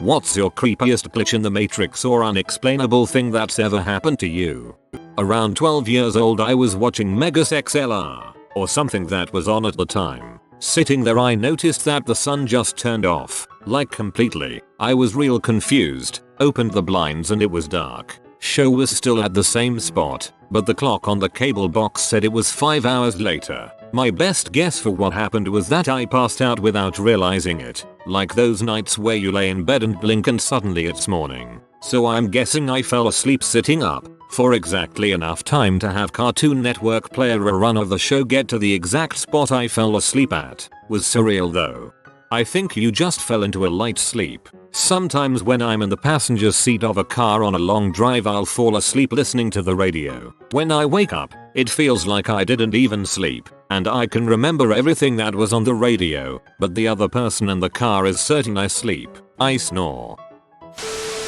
What's your creepiest glitch in the matrix or unexplainable thing that's ever happened to you? Around 12 years old I was watching Megas XLR, or something that was on at the time. Sitting there I noticed that the sun just turned off, like completely. I was real confused, opened the blinds and it was dark. Show was still at the same spot, but the clock on the cable box said it was 5 hours later. My best guess for what happened was that I passed out without realizing it, like those nights where you lay in bed and blink and suddenly it's morning. So I'm guessing I fell asleep sitting up, for exactly enough time to have Cartoon Network play a rerun of the show get to the exact spot I fell asleep at. Was surreal though. I think you just fell into a light sleep. Sometimes when I'm in the passenger seat of a car on a long drive I'll fall asleep listening to the radio. When I wake up, it feels like I didn't even sleep, and I can remember everything that was on the radio, but the other person in the car is certain I sleep. I snore.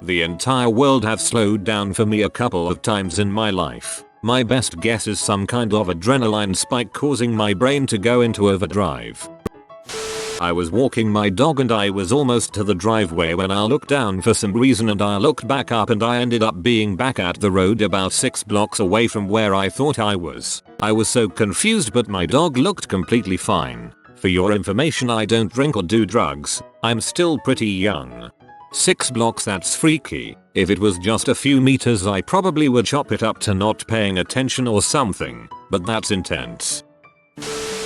The entire world have slowed down for me a couple of times in my life. My best guess is some kind of adrenaline spike causing my brain to go into overdrive. I was walking my dog and I was almost to the driveway when I looked down for some reason and I looked back up and I ended up being back at the road about 6 blocks away from where I thought I was. I was so confused but my dog looked completely fine. For your information, I don't drink or do drugs. I'm still pretty young. 6 blocks, that's freaky. If it was just a few meters I probably would chop it up to not paying attention or something, but that's intense.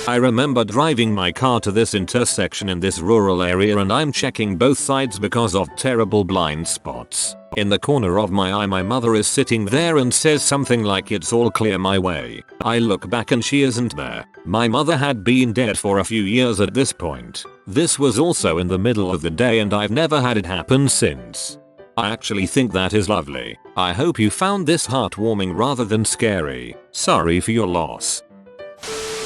I remember driving my car to this intersection in this rural area and I'm checking both sides because of terrible blind spots. In the corner of my eye my mother is sitting there and says something like it's all clear my way. I look back and she isn't there. My mother had been dead for a few years at this point. This was also in the middle of the day and I've never had it happen since. I actually think that is lovely. I hope you found this heartwarming rather than scary. Sorry for your loss.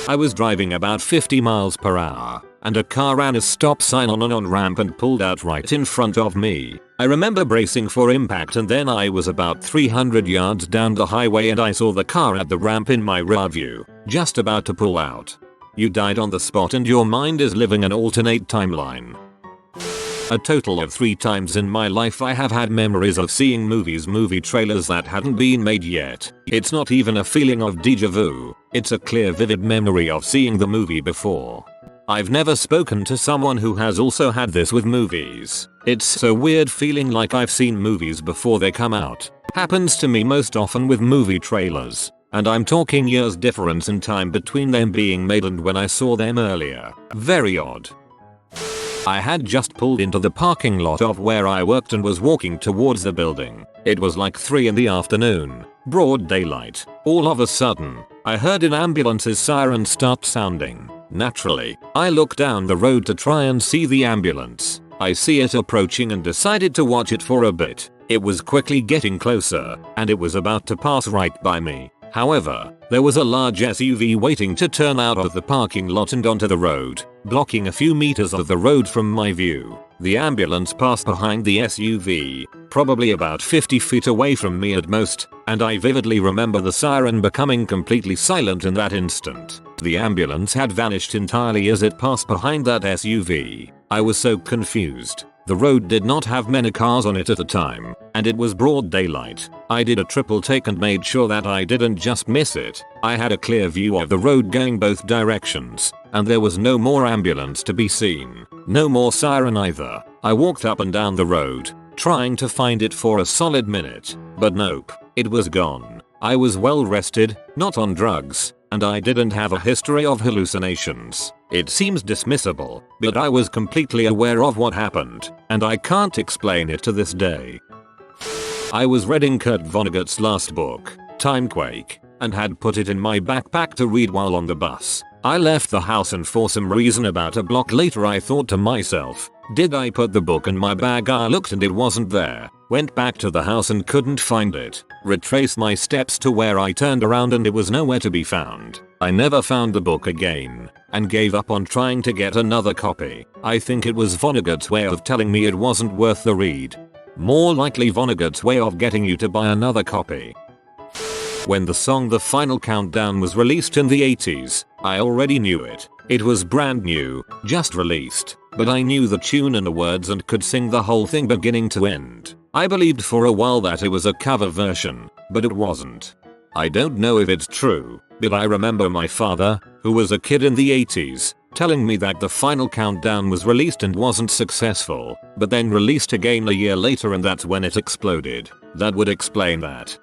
I was driving about 50 miles per hour, and a car ran a stop sign on an on-ramp and pulled out right in front of me. I remember bracing for impact and then I was about 300 yards down the highway and I saw the car at the ramp in my rear view, just about to pull out. You died on the spot and your mind is living an alternate timeline. A total of 3 times in my life I have had memories of seeing movie trailers that hadn't been made yet. It's not even a feeling of déjà vu, it's a clear vivid memory of seeing the movie before. I've never spoken to someone who has also had this with movies. It's so weird feeling like I've seen movies before they come out. Happens to me most often with movie trailers, and I'm talking years difference in time between them being made and when I saw them earlier. Very odd. I had just pulled into the parking lot of where I worked and was walking towards the building. It was like 3 in the afternoon, broad daylight. All of a sudden, I heard an ambulance's siren start sounding. Naturally, I looked down the road to try and see the ambulance. I see it approaching and decided to watch it for a bit. It was quickly getting closer, and it was about to pass right by me. However, there was a large SUV waiting to turn out of the parking lot and onto the road, blocking a few meters of the road from my view. The ambulance passed behind the SUV, probably about 50 feet away from me at most, and I vividly remember the siren becoming completely silent in that instant. The ambulance had vanished entirely as it passed behind that SUV. I was so confused. The road did not have many cars on it at the time, and it was broad daylight. I did a triple take and made sure that I didn't just miss it. I had a clear view of the road going both directions, and there was no more ambulance to be seen. No more siren either. I walked up and down the road, trying to find it for a solid minute, but nope, it was gone. I was well rested, not on drugs, and I didn't have a history of hallucinations. It seems dismissible, but I was completely aware of what happened, and I can't explain it to this day. I was reading Kurt Vonnegut's last book, Timequake, and had put it in my backpack to read while on the bus. I left the house and for some reason about a block later I thought to myself, did I put the book in my bag? I looked and it wasn't there. Went back to the house and couldn't find it. Retraced my steps to where I turned around and it was nowhere to be found. I never found the book again, and gave up on trying to get another copy. I think it was Vonnegut's way of telling me it wasn't worth the read. More likely Vonnegut's way of getting you to buy another copy. When the song The Final Countdown was released in the 80s, I already knew it. It was brand new, just released. but I knew the tune and the words and could sing the whole thing beginning to end. I believed for a while that it was a cover version, but it wasn't. I don't know if it's true, but I remember my father, who was a kid in the 80s, telling me that the final countdown was released and wasn't successful, but then released again a year later and that's when it exploded. That would explain that.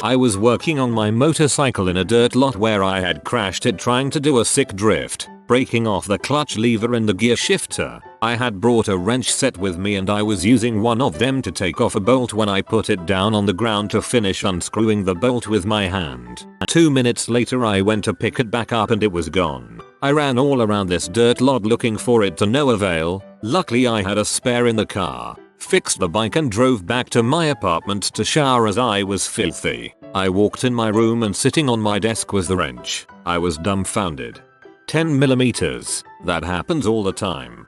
I was working on my motorcycle in a dirt lot where I had crashed it trying to do a sick drift, breaking off the clutch lever and the gear shifter. I had brought a wrench set with me and I was using one of them to take off a bolt when I put it down on the ground to finish unscrewing the bolt with my hand. 2 minutes later I went to pick it back up and it was gone. I ran all around this dirt lot looking for it to no avail. Luckily I had a spare in the car, fixed the bike and drove back to my apartment to shower as I was filthy. I walked in my room and sitting on my desk was the wrench. I was dumbfounded. 10mm. That happens all the time.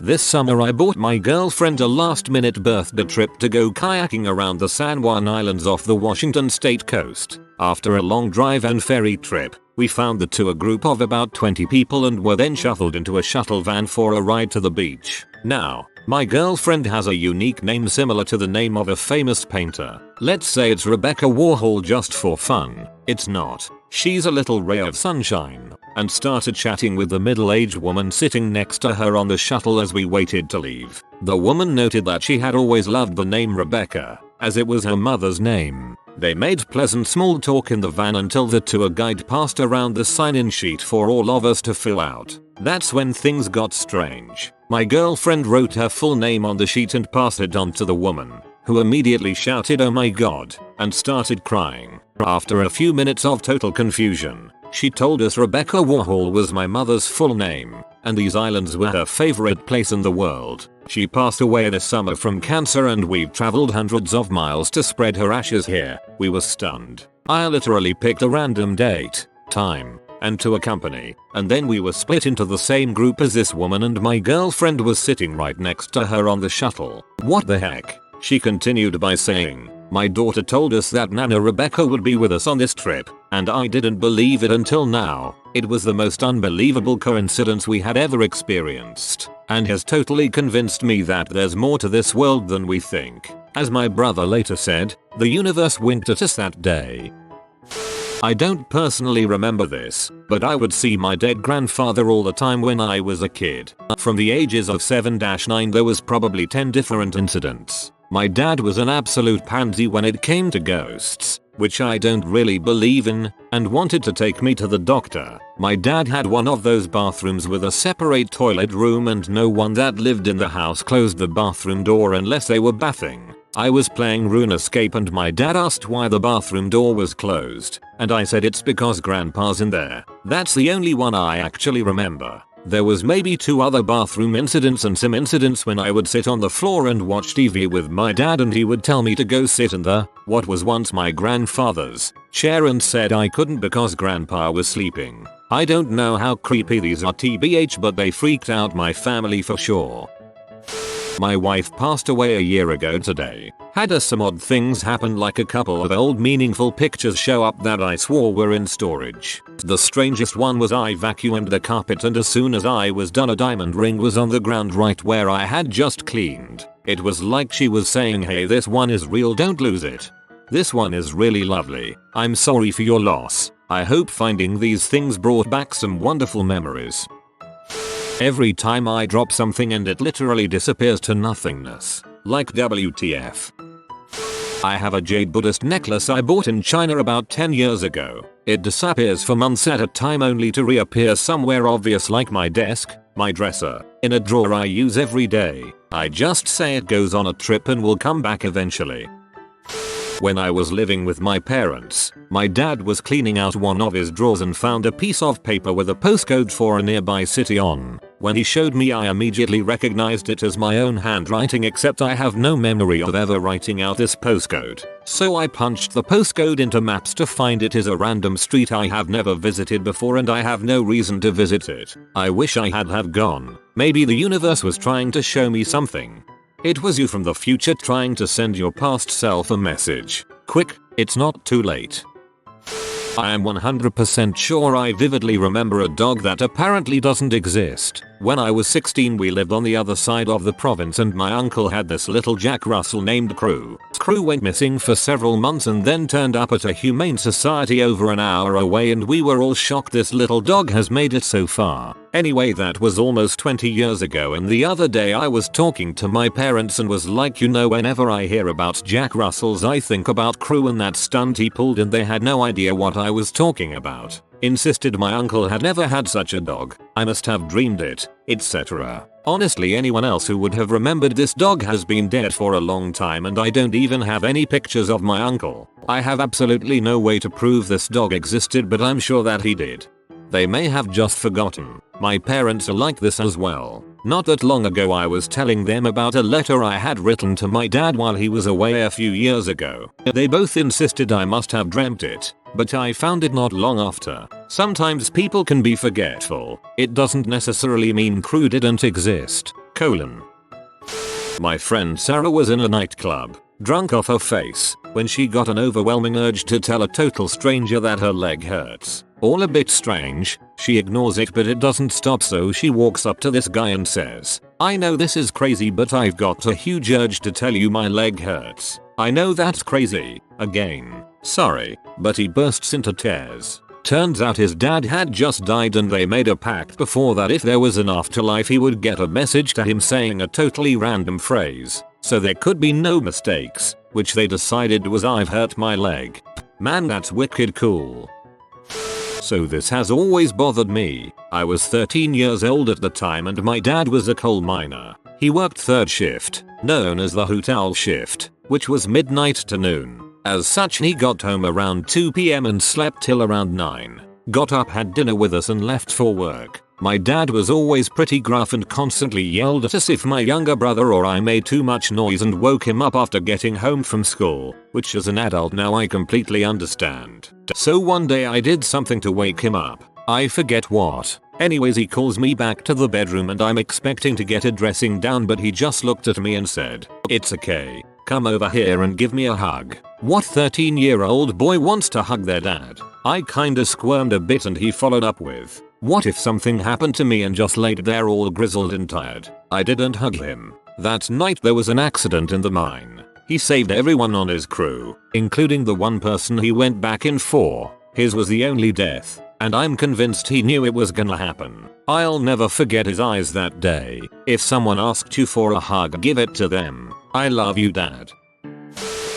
This summer I bought my girlfriend a last-minute birthday trip to go kayaking around the San Juan Islands off the Washington state coast. After a long drive and ferry trip, we found the tour group of about 20 people and were then shuffled into a shuttle van for a ride to the beach. Now, my girlfriend has a unique name similar to the name of a famous painter. Let's say it's Rebecca Warhol just for fun. It's not. She's a little ray of sunshine, and started chatting with the middle-aged woman sitting next to her on the shuttle as we waited to leave. The woman noted that she had always loved the name Rebecca, as it was her mother's name. They made pleasant small talk in the van until the tour guide passed around the sign-in sheet for all of us to fill out. That's when things got strange. My girlfriend wrote her full name on the sheet and passed it on to the woman, who immediately shouted "Oh my god," and started crying. After a few minutes of total confusion, she told us Rebecca Warhol was my mother's full name, and these islands were her favorite place in the world. She passed away this summer from cancer and we've traveled hundreds of miles to spread her ashes here. We were stunned. I literally picked a random date, time, and to accompany, and then we were split into the same group as this woman and my girlfriend was sitting right next to her on the shuttle. What the heck? She continued by saying, "My daughter told us that Nana Rebecca would be with us on this trip, and I didn't believe it until now. It was the most unbelievable coincidence we had ever experienced, and has totally convinced me that there's more to this world than we think." As my brother later said, the universe winked at us that day. I don't personally remember this, but I would see my dead grandfather all the time when I was a kid. From the ages of 7-9 there was probably 10 different incidents. My dad was an absolute pansy when it came to ghosts, which I don't really believe in, and wanted to take me to the doctor. My dad had one of those bathrooms with a separate toilet room and no one that lived in the house closed the bathroom door unless they were bathing. I was playing RuneScape and my dad asked why the bathroom door was closed, and I said it's because grandpa's in there. That's the only one I actually remember. There was maybe 2 other bathroom incidents and some incidents when I would sit on the floor and watch TV with my dad and he would tell me to go sit in the, what was once my grandfather's, chair and said I couldn't because grandpa was sleeping. I don't know how creepy these are tbh, but they freaked out my family for sure. My wife passed away a year ago today. Had some odd things happen, like a couple of old meaningful pictures show up that I swore were in storage. The strangest one was I vacuumed the carpet and as soon as I was done a diamond ring was on the ground right where I had just cleaned. It was like she was saying, "Hey, this one is real, don't lose it. This one is really lovely. I'm sorry for your loss. I hope finding these things brought back some wonderful memories." Every time I drop something and it literally disappears to nothingness. Like WTF. I have a jade Buddhist necklace I bought in China about 10 years ago. It disappears for months at a time only to reappear somewhere obvious like my desk, my dresser, in a drawer I use every day. I just say it goes on a trip and will come back eventually. When I was living with my parents, my dad was cleaning out one of his drawers and found a piece of paper with a postcode for a nearby city on. When he showed me, I immediately recognized it as my own handwriting, except I have no memory of ever writing out this postcode. So I punched the postcode into maps to find it is a random street I have never visited before and I have no reason to visit it. I wish I had have gone. Maybe the universe was trying to show me something. It was you from the future trying to send your past self a message. Quick, it's not too late. I am 100% sure I vividly remember a dog that apparently doesn't exist. When I was 16 we lived on the other side of the province and my uncle had this little Jack Russell named Crew. Crew went missing for several months and then turned up at a humane society over an hour away and we were all shocked this little dog has made it so far. Anyway, that was almost 20 years ago and the other day I was talking to my parents and was like, you know, whenever I hear about Jack Russells I think about Crew and that stunt he pulled and they had no idea what I was talking about. Insisted my uncle had never had such a dog. I must have dreamed it, etc. Honestly, anyone else who would have remembered this dog has been dead for a long time and I don't even have any pictures of my uncle. I have absolutely no way to prove this dog existed, but I'm sure that he did. They may have just forgotten. My parents are like this as well. Not that long ago I was telling them about a letter I had written to my dad while he was away a few years ago. They both insisted I must have dreamt it, but I found it not long after. Sometimes people can be forgetful. It doesn't necessarily mean Crew didn't exist. My friend Sarah was in a nightclub, drunk off her face, when she got an overwhelming urge to tell a total stranger that her leg hurts. All a bit strange. She ignores it but it doesn't stop, so she walks up to this guy and says, "I know this is crazy but I've got a huge urge to tell you my leg hurts." "I know that's crazy." Again, "Sorry," but he bursts into tears. Turns out his dad had just died and they made a pact before that if there was an afterlife he would get a message to him saying a totally random phrase, so there could be no mistakes, which they decided was "I've hurt my leg." Man, that's wicked cool. So this has always bothered me. I was 13 years old at the time and my dad was a coal miner. He worked third shift, known as the hoot owl shift, which was midnight to noon. As such, he got home around 2 PM and slept till around 9. Got up, had dinner with us and left for work. My dad was always pretty gruff and constantly yelled at us if my younger brother or I made too much noise and woke him up after getting home from school, which as an adult now I completely understand. So one day I did something to wake him up. I forget what. Anyways, he calls me back to the bedroom and I'm expecting to get a dressing down, but he just looked at me and said, "It's okay. Come over here and give me a hug." What 13-year-old boy wants to hug their dad? I kinda squirmed a bit and he followed up with, "What if something happened to me?" and just laid there all grizzled and tired. I didn't hug him. That night there was an accident in the mine. He saved everyone on his crew, including the one person he went back in for. His was the only death, and I'm convinced he knew it was gonna happen. I'll never forget his eyes that day. If someone asked you for a hug, give it to them. I love you, Dad.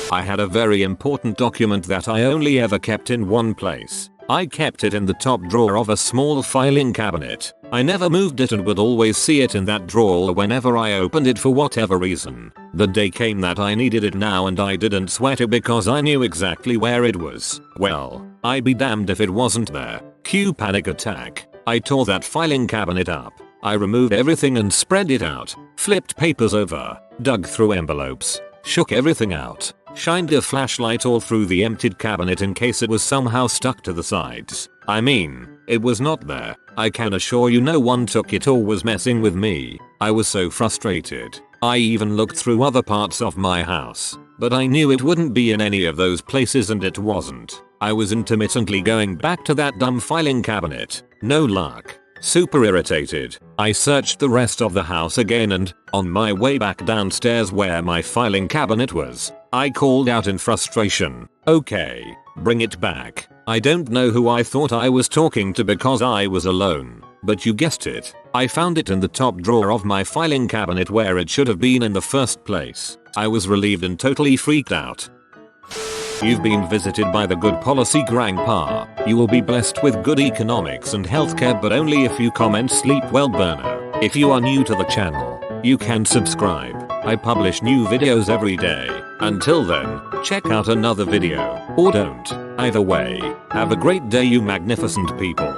I had a very important document that I only ever kept in one place. I kept it in the top drawer of a small filing cabinet. I never moved it and would always see it in that drawer whenever I opened it for whatever reason. The day came that I needed it now and I didn't sweat it because I knew exactly where it was. Well, I'd be damned if it wasn't there. Cue panic attack. I tore that filing cabinet up. I removed everything and spread it out, flipped papers over, dug through envelopes, shook everything out, shined a flashlight all through the emptied cabinet in case it was somehow stuck to the sides. I mean, it was not there. I can assure you no one took it or was messing with me. I was so frustrated. I even looked through other parts of my house, but I knew it wouldn't be in any of those places and it wasn't. I was intermittently going back to that dumb filing cabinet. No luck. Super irritated, I searched the rest of the house again and, on my way back downstairs where my filing cabinet was, I called out in frustration, "Okay, bring it back." I don't know who I thought I was talking to because I was alone, but you guessed it, I found it in the top drawer of my filing cabinet where it should have been in the first place. I was relieved and totally freaked out. You've been visited by the good policy grandpa. You will be blessed with good economics and healthcare, but only if you comment sleep well burner. If you are new to the channel, you can subscribe. I publish new videos every day. Until then, check out another video, or don't. Either way, have a great day you magnificent people.